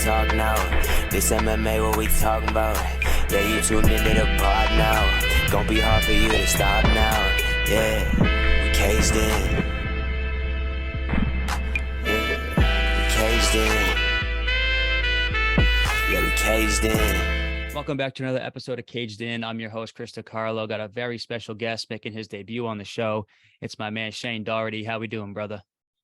talk now. This MMA, what we talking about? Yeah, you tuned into the pod now. Gonna be hard for you to stop now. Yeah, we caged in. Yeah, we caged in. Yeah, we caged in. Welcome back to another episode of Caged In. I'm your host, Chris DiCarlo. Got a very special guest making his debut on the show. It's my man, Shane Dougherty. How we doing, brother?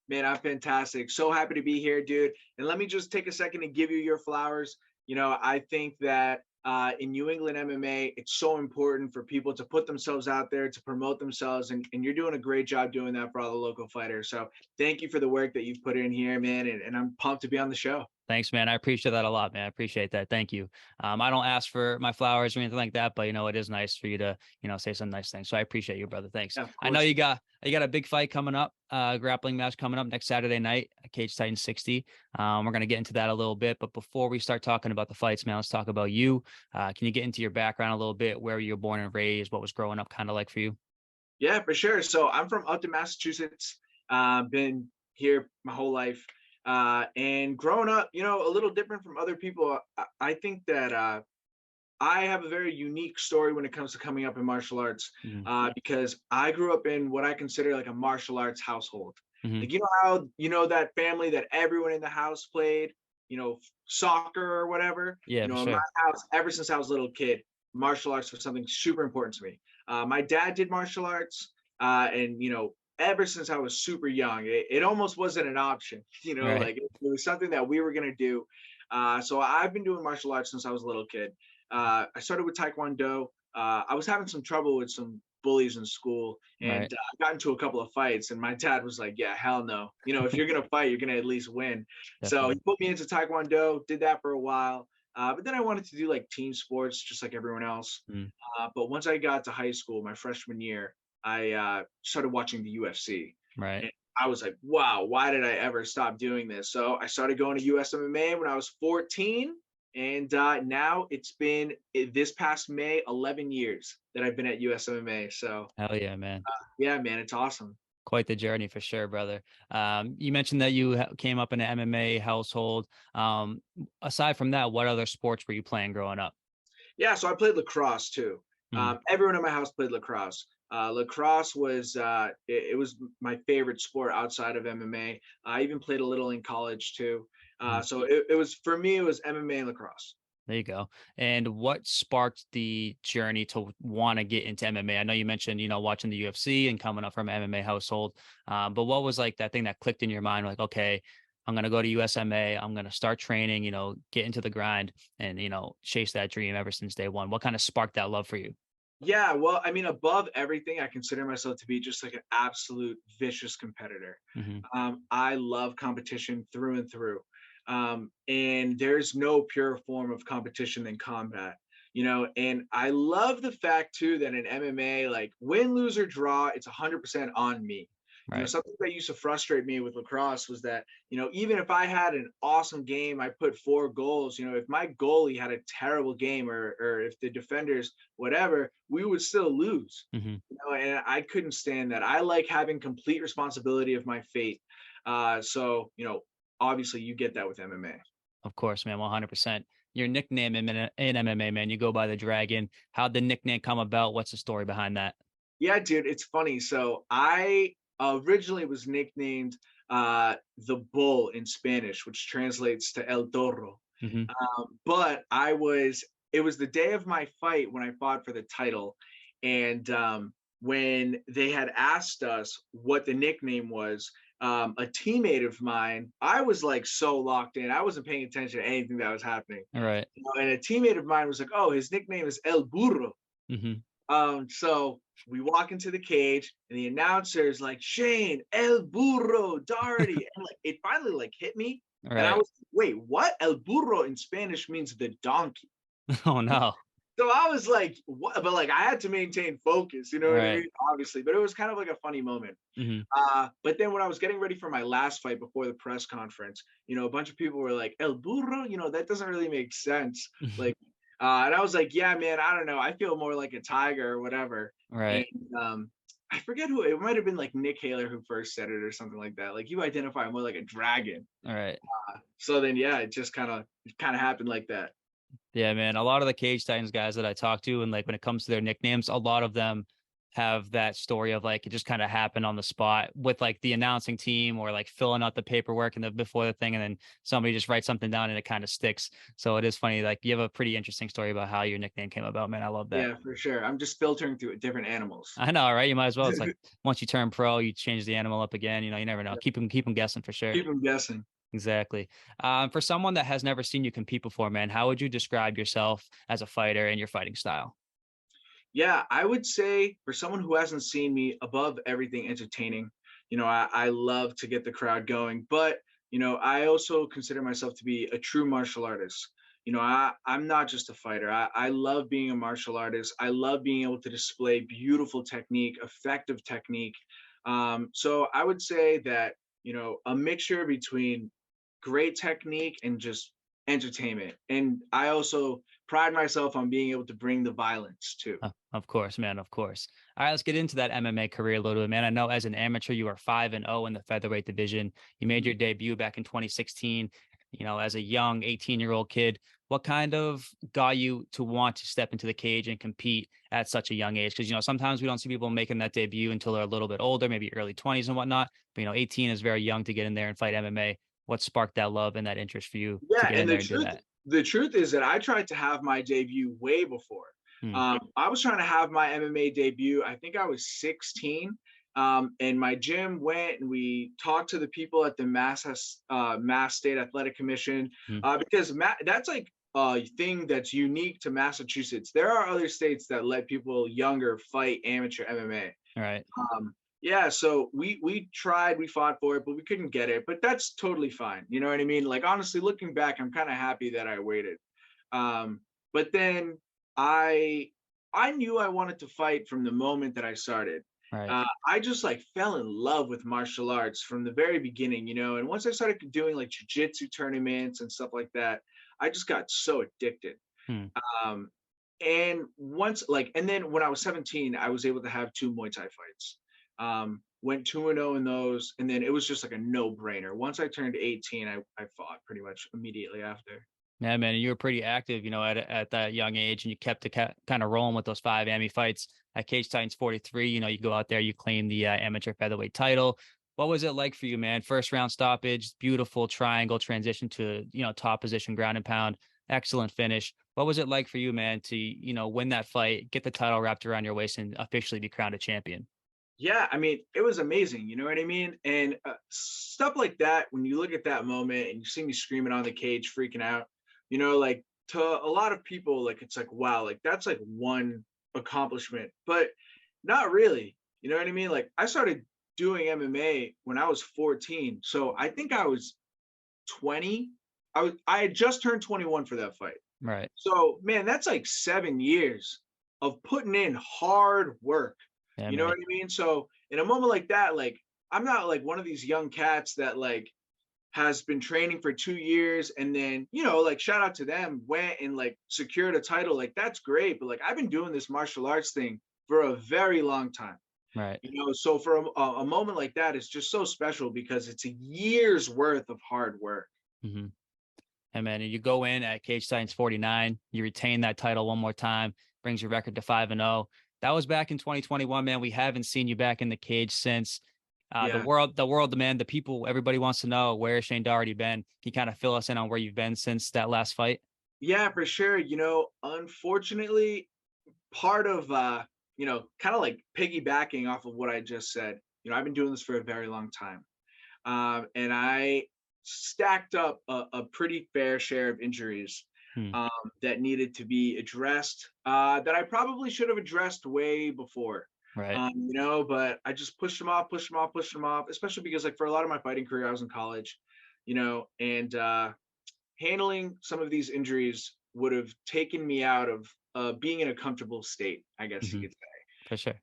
Man, I'm fantastic. So happy to be here, dude. And let me just take a second to give you your flowers. You know, I think that in New England MMA, it's so important for people to put themselves out there, to promote themselves. And you're doing a great job doing that for all the local fighters. So thank you for the work that you've put in here, man. And I'm pumped to be on the show. Thanks, man. I appreciate that a lot, man. I appreciate that. Thank you. I don't ask for my flowers or anything like that, but it is nice for you to, say some nice things. So I appreciate you, brother. Thanks. Yeah, I know you got a big fight coming up, grappling match coming up next Saturday night, Cage Titan 60. We're going to get into that a little bit, but before we start talking about the fights, man, let's talk about you. Can you get into your background a little bit, where you were born and raised, what was growing up kind of like for you? Yeah, for sure. So I'm from Upton, Massachusetts. Been here my whole life. And growing up, a little different from other people. I think that I have a very unique story when it comes to coming up in martial arts, because I grew up in what I consider like a martial arts household. Like, how, that family that everyone in the house played, soccer or whatever. Yeah, in sure. my house, ever since I was a little kid, martial arts was something super important to me. My dad did martial arts, and ever since I was super young, it almost wasn't an option, Right. like it was something that we were going to do. So I've been doing martial arts since I was a little kid. I started with Taekwondo. I was having some trouble with some bullies in school, and Right. I got into a couple of fights, and my dad was like, yeah, hell no. If you're going to fight, you're going to at least win. So Definitely. he put me into Taekwondo, did that for a while. But then I wanted to do like team sports, just like everyone else. But once I got to high school, my freshman year, I started watching the UFC. Right. And I was like, wow, why did I ever stop doing this? So I started going to USMMA when I was 14. And now it's been this past May, 11 years that I've been at USMMA. So Hell yeah, man. yeah, man, it's awesome. Quite the journey for sure, brother. You mentioned that you came up in an MMA household. Aside from that, what other sports were you playing growing up? Yeah, so I played lacrosse too. Everyone in my house played lacrosse. Lacrosse was it was my favorite sport outside of MMA. I even played a little in college too. So it was, for me, it was MMA and lacrosse. There you go. And what sparked the journey to want to get into MMA? I know you mentioned, watching the UFC and coming up from an MMA household. But what was like that thing that clicked in your mind? Like, okay, I'm going to go to USMA. I'm going to start training, get into the grind and, chase that dream ever since day one. What kind of sparked that love for you? Yeah, well, I mean, above everything, I consider myself to be just like an absolute vicious competitor. I love competition through and through. And there's no pure form of competition than combat, and I love the fact too that in MMA, like win, lose or draw, it's 100% on me. Right. Something that used to frustrate me with lacrosse was that, even if I had an awesome game, I put 4 goals, if my goalie had a terrible game or if the defenders, whatever, we would still lose, and I couldn't stand that. I like having complete responsibility of my fate. So, obviously you get that with MMA. Of course, man. 100%. Your nickname in MMA, man, you go by the Dragon. How'd the nickname come about? What's the story behind that? Yeah, dude, it's funny. So I originally was nicknamed the Bull in Spanish, which translates to El Toro. But it was the day of my fight when I fought for the title. And when they had asked us what the nickname was, a teammate of mine, I was like so locked in. I wasn't paying attention to anything that was happening. All right. And a teammate of mine was like, oh, his nickname is El Burro. So we walk into the cage and the announcer is like, Shane, El Burro, Dougherty. And like it finally like hit me. All right. And I was like, wait, what? El Burro in Spanish means the donkey. Oh no. So I was like, what? But like I had to maintain focus, what I mean? Obviously, but it was kind of like a funny moment. But then when I was getting ready for my last fight before the press conference, a bunch of people were like, El Burro, that doesn't really make sense. Like, and I was like, yeah, man, I don't know. I feel more like a tiger or whatever. Right. And I forget who, it might have been like Nick Haler who first said it or something like that. Like, you identify more like a dragon. All right. So then, yeah, it just kind of happened like that. Yeah, man. A lot of the Cage Titans guys that I talk to, and like when it comes to their nicknames, a lot of them have that story of like it just kind of happened on the spot with like the announcing team or like filling out the paperwork and the before the thing, and then somebody just writes something down and it kind of sticks. So it is funny. Like you have a pretty interesting story about how your nickname came about, man. I love that. Yeah, for sure. I'm just filtering through different animals. I know, right? You might as well. It's like once you turn pro, you change the animal up again. You know, you never know. Keep them guessing for sure. Keep them guessing. Exactly. For someone that has never seen you compete before, man, how would you describe yourself as a fighter and your fighting style? Yeah, I would say for someone who hasn't seen me, above everything, entertaining. I love to get the crowd going, but I also consider myself to be a true martial artist. I'm not just a fighter. I love being a martial artist. I love being able to display beautiful technique, effective technique. So I would say that, a mixture between great technique and just entertainment. And I also pride myself on being able to bring the violence too. Of course, man. Of course. All right, let's get into that MMA career a little bit, man. I know as an amateur, you are 5-0 in the featherweight division. You made your debut back in 2016. As a young 18-year-old kid, what kind of got you to want to step into the cage and compete at such a young age? Because, sometimes we don't see people making that debut until they're a little bit older, maybe early 20s and whatnot. But, 18 is very young to get in there and fight MMA. What sparked that love and that interest for you to Yeah, get in and there and do that? the truth is that I tried to have my debut way before. I was trying to have my MMA debut. I think I was 16. And my gym went and we talked to the people at the Mass State Athletic Commission, because that's like a thing that's unique to Massachusetts. There are other states that let people younger fight amateur MMA. All right. Yeah, so we tried, we fought for it, but we couldn't get it. But that's totally fine. You know what I mean? Like, honestly, looking back, I'm kind of happy that I waited. But then I knew I wanted to fight from the moment that I started. Right. I just like fell in love with martial arts from the very beginning, and once I started doing like jiu-jitsu tournaments and stuff like that, I just got so addicted. And then when I was 17, I was able to have 2 Muay Thai fights. Went 2-0 in those, and then it was just like a no-brainer. Once I turned 18, I fought pretty much immediately after. Yeah, man, you were pretty active, at that young age, and you kept kind of rolling with those 5 AMI fights. At Cage Titans 43, you go out there, you claim the amateur featherweight title. What was it like for you, man? First round stoppage, beautiful triangle transition to, top position ground and pound, excellent finish. What was it like for you, man, to, win that fight, get the title wrapped around your waist, and officially be crowned a champion? Yeah, I mean, it was amazing. You know what I mean? And stuff like that, when you look at that moment and you see me screaming on the cage, freaking out, like, to a lot of people, like, it's like, wow, like that's like one accomplishment, but not really. You know what I mean? Like, I started doing MMA when I was 14. So I think I was 20. I had just turned 21 for that fight. Right. So, man, that's like 7 years of putting in hard work. Yeah, you know what I mean? So in a moment like that, like, I'm not like one of these young cats that like has been training for 2 years and then, like, shout out to them, went and like secured a title. Like, that's great. But like, I've been doing this martial arts thing for a very long time. Right. So for a moment like that, it's just so special because it's a year's worth of hard work. Mm-hmm. And man, you go in at Cage Titans 49, you retain that title one more time, brings your record to 5-0. That was back in 2021, man. We haven't seen you back in the cage since. The world, man, the people, everybody wants to know, where has Shane Dougherty been? Can you kind of fill us in on where you've been since that last fight? Yeah, for sure. Unfortunately, part of, kind of like piggybacking off of what I just said, I've been doing this for a very long time. And I stacked up a pretty fair share of injuries that needed to be addressed, that I probably should have addressed way before. Right. But I just pushed them off, especially because like for a lot of my fighting career, I was in college, and handling some of these injuries would have taken me out of being in a comfortable state, I guess you could say. For sure.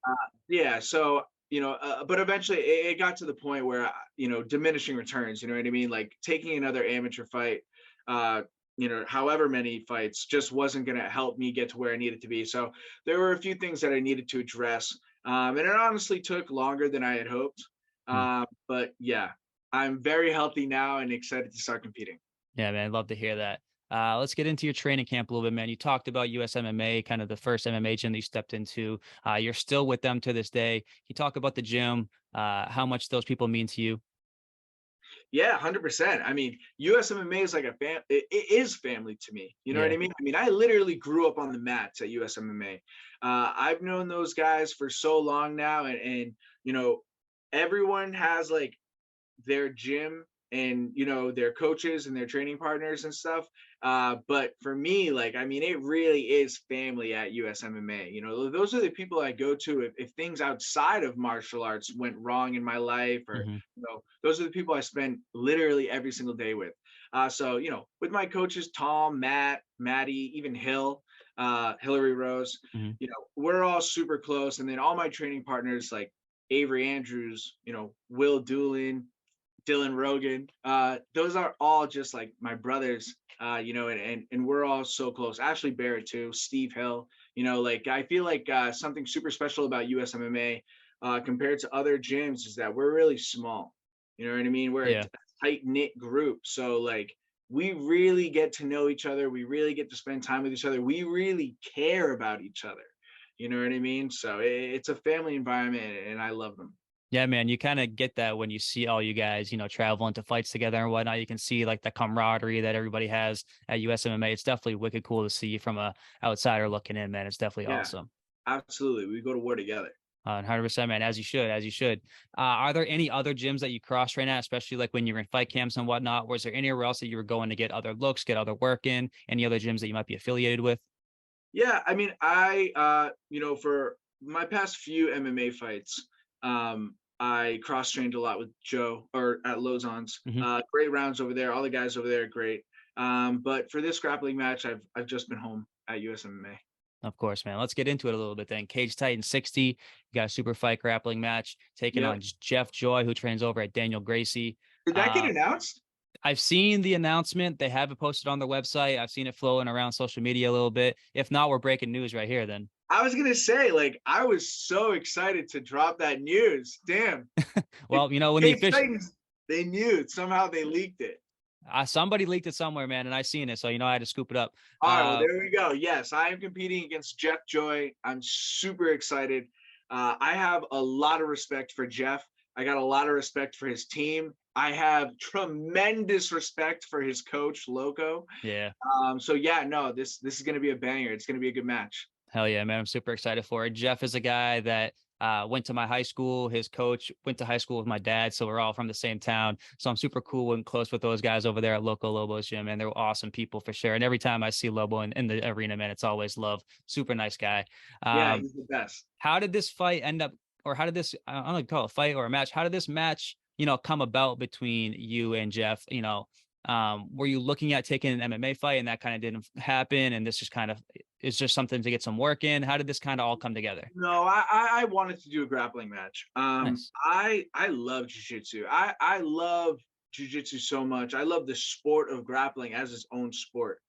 Yeah. So, but eventually it got to the point where, diminishing returns, you know what I mean? Like taking another amateur fight, however many fights, just wasn't going to help me get to where I needed to be. So there were a few things that I needed to address. And it honestly took longer than I had hoped. But yeah, I'm very healthy now and excited to start competing. Yeah, man, I'd love to hear that. Let's get into your training camp a little bit, man. You talked about USMMA, kind of the first MMA gym that you stepped into. You're still with them to this day. You talk about the gym, how much those people mean to you. Yeah, 100%. I mean, USMMA is like it is family to me. You know what Yeah. I mean? I mean, I literally grew up on the mats at USMMA. I've known those guys for so long now, and you know, everyone has like their gym and their coaches and their training partners and stuff. But for me, like, I mean, it really is family at USMMA. Those are the people I go to if things outside of martial arts went wrong in my life, or Hmm. those are the people I spend literally every single day with. So with my coaches, Tom, Matt, Maddie, even Hill, Hillary Rose, Hmm. we're all super close. And then all my training partners like Avery Andrews, Will Doolin, Dylan Rogan. Those are all just like my brothers, and we're all so close. Ashley Barrett too, Steve Hill. Like I feel like something super special about USMMA compared to other gyms is that we're really small. You know what I mean? We're a Yeah. tight knit group, so like we really get to know each other. We really get to spend time with each other. We really care about each other. You know what I mean? So it's a family environment, and I love them. Yeah, man, you kind of get that when you see all you guys, traveling to fights together and whatnot. You can see like the camaraderie that everybody has at USMMA. It's definitely wicked cool to see from a outsider looking in, man. It's definitely Yeah, awesome. absolutely. We go to war together. 100%, man, as you should, as you should. Are there any other gyms that you cross train at, especially like when you're in fight camps and whatnot? Was there anywhere else that you were going to get other looks, get other work in? Any other gyms that you might be affiliated with? Yeah, I mean, for my past few MMA fights, I cross trained a lot with Joe or at Lozon's. Hmm. Great rounds over there. All the guys over there are great. But for this grappling match, I've just been home at USMMA. Of course, man. Let's get into it a little bit then. Cage Titan 60, you got a super fight grappling match taking Yep. on Jeff Joy, who trains over at Daniel Gracie. Did that get Uh, announced? I've seen the announcement. They have it posted on their website. I've seen it flowing around social media a little bit. If not, we're breaking news right here then. I was gonna say, like, I was so excited to drop that news. Damn. It, Well, when the Cage official Titans, they knew somehow they leaked it. somebody leaked it somewhere, man, and I seen it, so I had to scoop it up. All right, well, there we go. Yes, I am competing against Jeff Joy. I'm super excited. I have a lot of respect for Jeff. I got a lot of respect for his team. I have tremendous respect for his coach, Loco. Yeah. So yeah, no, this is gonna be a banger. It's gonna be a good match. Hell yeah, man. I'm super excited for it. Jeff is a guy that went to my high school. His coach went to high school with my dad. So we're all from the same town. So I'm super cool and close with those guys over there at Loco Lobos Gym. And they're awesome people for sure. And every time I see Lobo in the arena, man, it's always love. Super nice guy. Yeah, he's the best. How did this fight end up, or how did this, I don't know if you call it a fight or a match. How did this match, come about between you and Jeff? Were you looking at taking an MMA fight and that kind of didn't happen? And this just kind of is just something to get some work in. How did this kind of all come together? No, I wanted to do a grappling match. Nice. I love jujitsu. I love jujitsu so much. I love the sport of grappling as its own sport.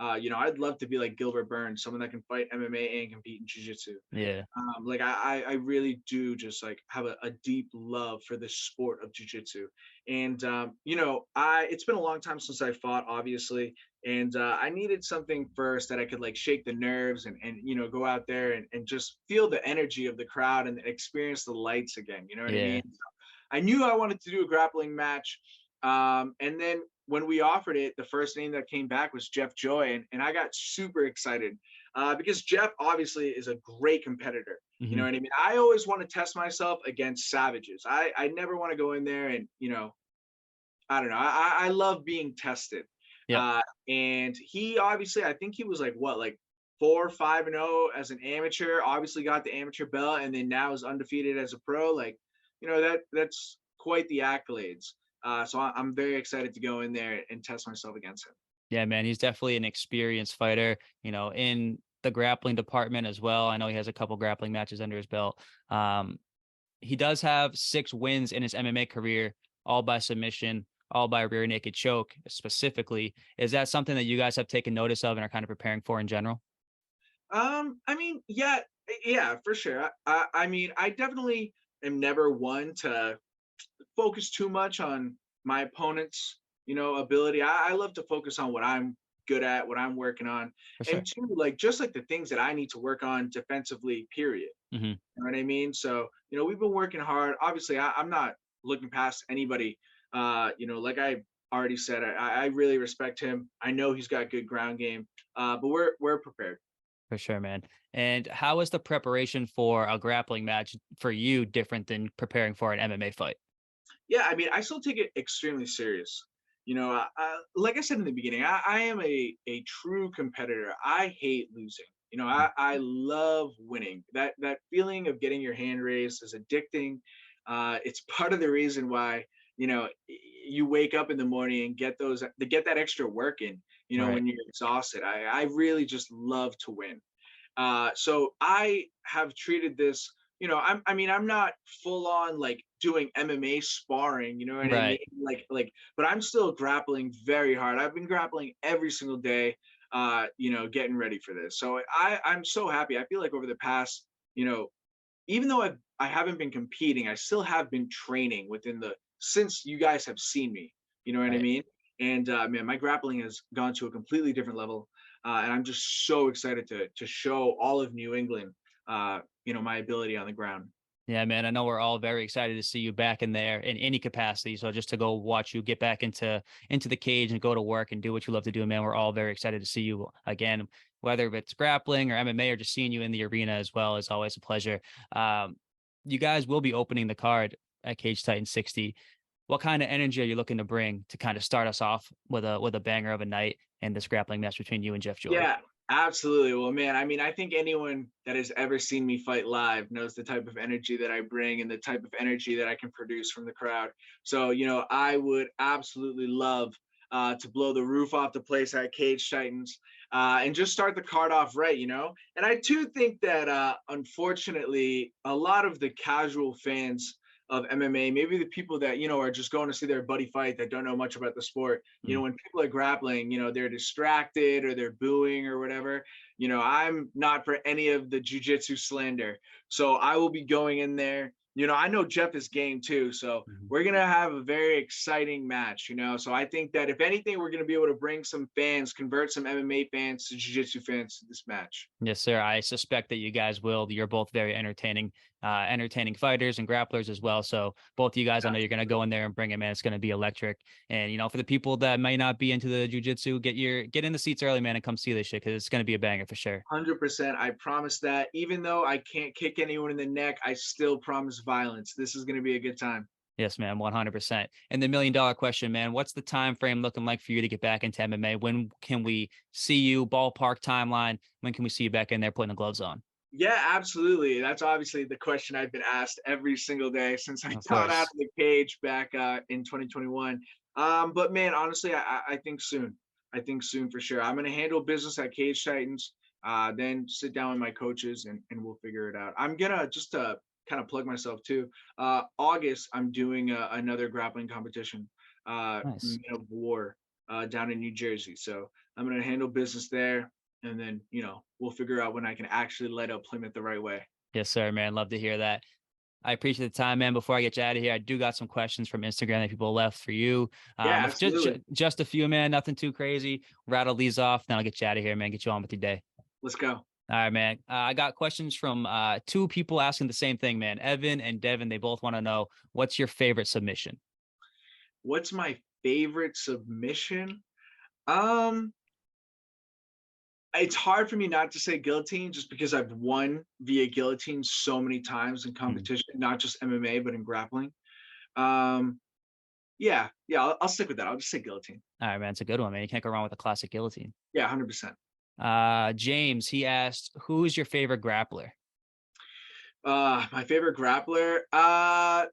I'd love to be like Gilbert Burns, someone that can fight MMA and compete in jiu-jitsu. Yeah. Like I really do just like have a deep love for the sport of jiu-jitsu. And it's been a long time since I fought, obviously. And I needed something first that I could like shake the nerves and go out there and just feel the energy of the crowd and experience the lights again. You know what I Yeah. mean? I knew I wanted to do a grappling match. And then when we offered it, the first name that came back was Jeff Joy. And I got super excited because Jeff obviously is a great competitor. You know what I mean? I always want to test myself against savages. I never want to go in there and, I don't know. I love being tested. Yep. And he obviously, I think he was like, what, like 4-5-0 as an amateur, obviously got the amateur belt and then now is undefeated as a pro. Like, that's quite the accolades. So I'm very excited to go in there and test myself against him. Yeah, man, he's definitely an experienced fighter, in the grappling department as well. I know he has a couple grappling matches under his belt. He does have 6 wins in his MMA career, all by submission, all by rear naked choke specifically. Is that something that you guys have taken notice of and are kind of preparing for in general? I mean, yeah, Yeah, for sure. I mean, I definitely am never one to focus too much on my opponent's, ability. I love to focus on what I'm good at, what I'm working on, For sure. and two, like just like the things that I need to work on defensively. Period. Hmm. You know what I mean? So, we've been working hard. Obviously, I'm not looking past anybody. Like I already said, I really respect him. I know he's got good ground game, but we're prepared. For sure, man. And how is the preparation for a grappling match for you different than preparing for an MMA fight? Yeah, I mean, I still take it extremely serious. Like I said in the beginning, I am a true competitor. I hate losing. I love winning. That feeling of getting your hand raised is addicting. It's part of the reason why you wake up in the morning and get that extra work in. Right. When you're exhausted. I really just love to win. So I have treated this, I'm not full on like doing MMA sparring, you know what I mean? Right. But I'm still grappling very hard. I've been grappling every single day, getting ready for this. So I'm so happy. I feel like over the past, even though I haven't been competing, I still have been training since you guys have seen me. You know what I Right. mean? And man, my grappling has gone to a completely different level, and I'm just so excited to show all of New England, my ability on the ground. Yeah, man. I know we're all very excited to see you back in there in any capacity. So just to go watch you get back into the cage and go to work and do what you love to do, man. We're all very excited to see you again, whether it's grappling or MMA or just seeing you in the arena as well is always a pleasure. Um, you guys will be opening the card at Cage Titan 60. What kind of energy are you looking to bring to kind of start us off with a banger of a night and this grappling match between you and Jeff Joy? Yeah, absolutely. Well, man, I mean, I think anyone that has ever seen me fight live knows the type of energy that I bring and the type of energy that I can produce from the crowd. So, I would absolutely love to blow the roof off the place at Cage Titans, and just start the card off right, And I too think that, unfortunately, a lot of the casual fans of MMA, maybe the people that, are just going to see their buddy fight that don't know much about the sport, Mm. when people are grappling, they're distracted or they're booing or whatever. I'm not for any of the jujitsu slander. So I will be going in there. I know Jeff is game too. So Mhm. we're going to have a very exciting match, So I think that if anything, we're going to be able to bring some fans, convert some MMA fans to jujitsu fans to this match. Yes, sir. I suspect that you guys will. You're both very entertaining fighters and grapplers as well. So both of you guys, I know you're going to go in there and bring it, man. It's going to be electric. And for the people that may not be into the jujitsu, get in the seats early, man, and come see this shit because it's going to be a banger for sure. 100%. I promise that. Even though I can't kick anyone in the neck, I still promise violence. This is going to be a good time. Yes, man, 100%. And the $1 million question, man, what's the time frame looking like for you to get back into MMA? When can we see you? Ballpark timeline? When can we see you back in there putting the gloves on? Yeah, absolutely. That's obviously the question I've been asked every single day since I Of got out course. of the cage back in 2021. But man, honestly, I think soon. I think soon for sure. I'm going to handle business at Cage Titans, then sit down with my coaches and we'll figure it out. I'm going to just kind of plug myself too. August, I'm doing another grappling competition, Nice. Men of War, down in New Jersey. So I'm going to handle business there, and then we'll figure out when I can actually light up Plymouth the right way. Yes, sir, man. Love to hear that. I appreciate the time, man. Before I get you out of here, I do got some questions from Instagram that people left for you. Yeah, If absolutely. just a few, man, nothing too crazy. Rattle these off, then I'll get you out of here, man. Get you on with your day. Let's go. All right, man. I got questions from two people asking the same thing, man. Evan and Devin, they both want to know what's your favorite submission. What's my favorite submission? Um, it's hard for me not to say guillotine just because I've won via guillotine so many times in Hmm. competition, not just MMA but in grappling. Um, yeah, I'll stick with that. I'll just say guillotine. All right, man. It's a good one, man. You can't go wrong with a classic guillotine. Yeah, 100%. James, he asked, who's your favorite grappler? My favorite grappler,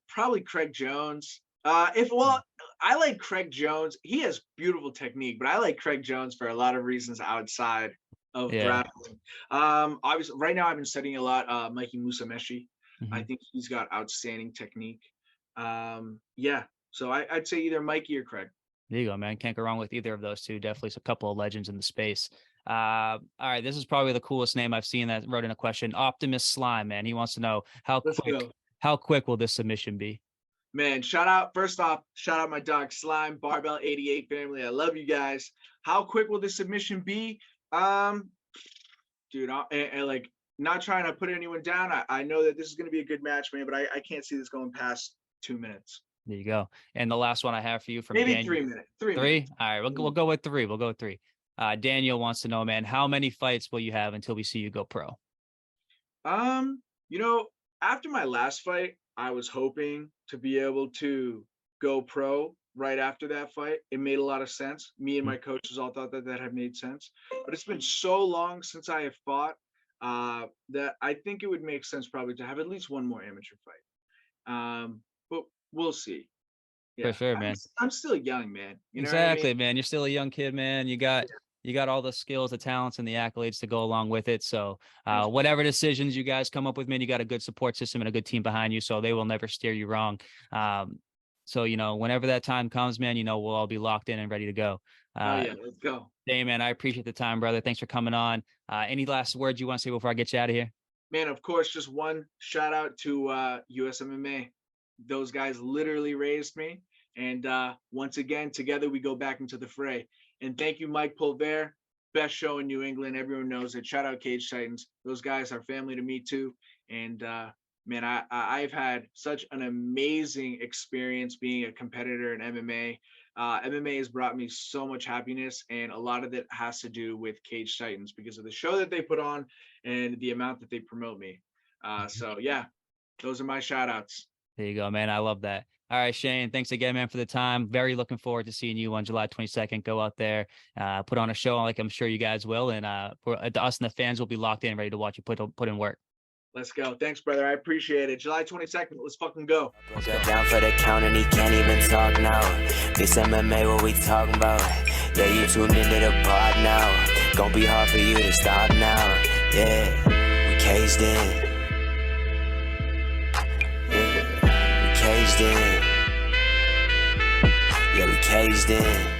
probably Craig Jones. If Mm. well, I like Craig Jones. He has beautiful technique, but I like Craig Jones for a lot of reasons outside of Yeah. grappling. Obviously, right now I've been studying a lot. Mikey Musameshi. I Hmm. think he's got outstanding technique. Yeah. So I'd say either Mikey or Craig. There you go, man. Can't go wrong with either of those two. Definitely a couple of legends in the space. All right, this is probably the coolest name I've seen that wrote in a question. Optimus Slime, man. He wants to know Let's go. how quick will this submission be? Man, first off, shout out my dog Slime, Barbell 88 family. I love you guys. How quick will this submission be? Dude, and like, not trying to put anyone down. I know that this is going to be a good match, man, but I can't see this going past 2 minutes. There you go. And the last one I have for you from Maybe Daniel. 3 minutes. Three. All right, we'll go with 3. We'll go with 3. Daniel wants to know, man, how many fights will you have until we see you go pro? You know, after my last fight, I was hoping to be able to go pro right after that fight. It made a lot of sense. Me and my coaches all thought that had made sense. But it's been so long since I have fought that I think it would make sense probably to have at least one more amateur fight. But we'll see. For sure, man. I'm still young, man. You know exactly, what I mean? man. You're still a young kid, man. You got all the skills, the talents, and the accolades to go along with it. So whatever decisions you guys come up with, man, you got a good support system and a good team behind you, so they will never steer you wrong. So, you know, whenever that time comes, man, you know, we'll all be locked in and ready to go. Yeah, let's go. Hey, man, I appreciate the time, brother. Thanks for coming on. Any last words you want to say before I get you out of here? Man, of course, just one shout out to USMMA. Those guys literally raised me. And once again, together we go back into the fray. And thank you, Mike Pulver. Best show in New England. Everyone knows it. Shout out Cage Titans. Those guys are family to me too. And man, I've had such an amazing experience being a competitor in MMA. MMA has brought me so much happiness, and a lot of it has to do with Cage Titans because of the show that they put on and the amount that they promote me. So yeah, those are my shout outs. There you go, man. I love that. All right, Shane, thanks again, man, for the time. Very looking forward to seeing you on July 22nd. Go out there, put on a show like I'm sure you guys will. And for us and the fans will be locked in, ready to watch you put in work. Let's go. Thanks, brother. I appreciate it. July 22nd. Let's fucking go. Down for the count and he can't even talk now. This MMA, what we talking about? Yeah, you tuned into the pod now. Gonna be hard for you to stop now. Yeah, we caged in. Yeah, we caged in. Yeah, we caged in.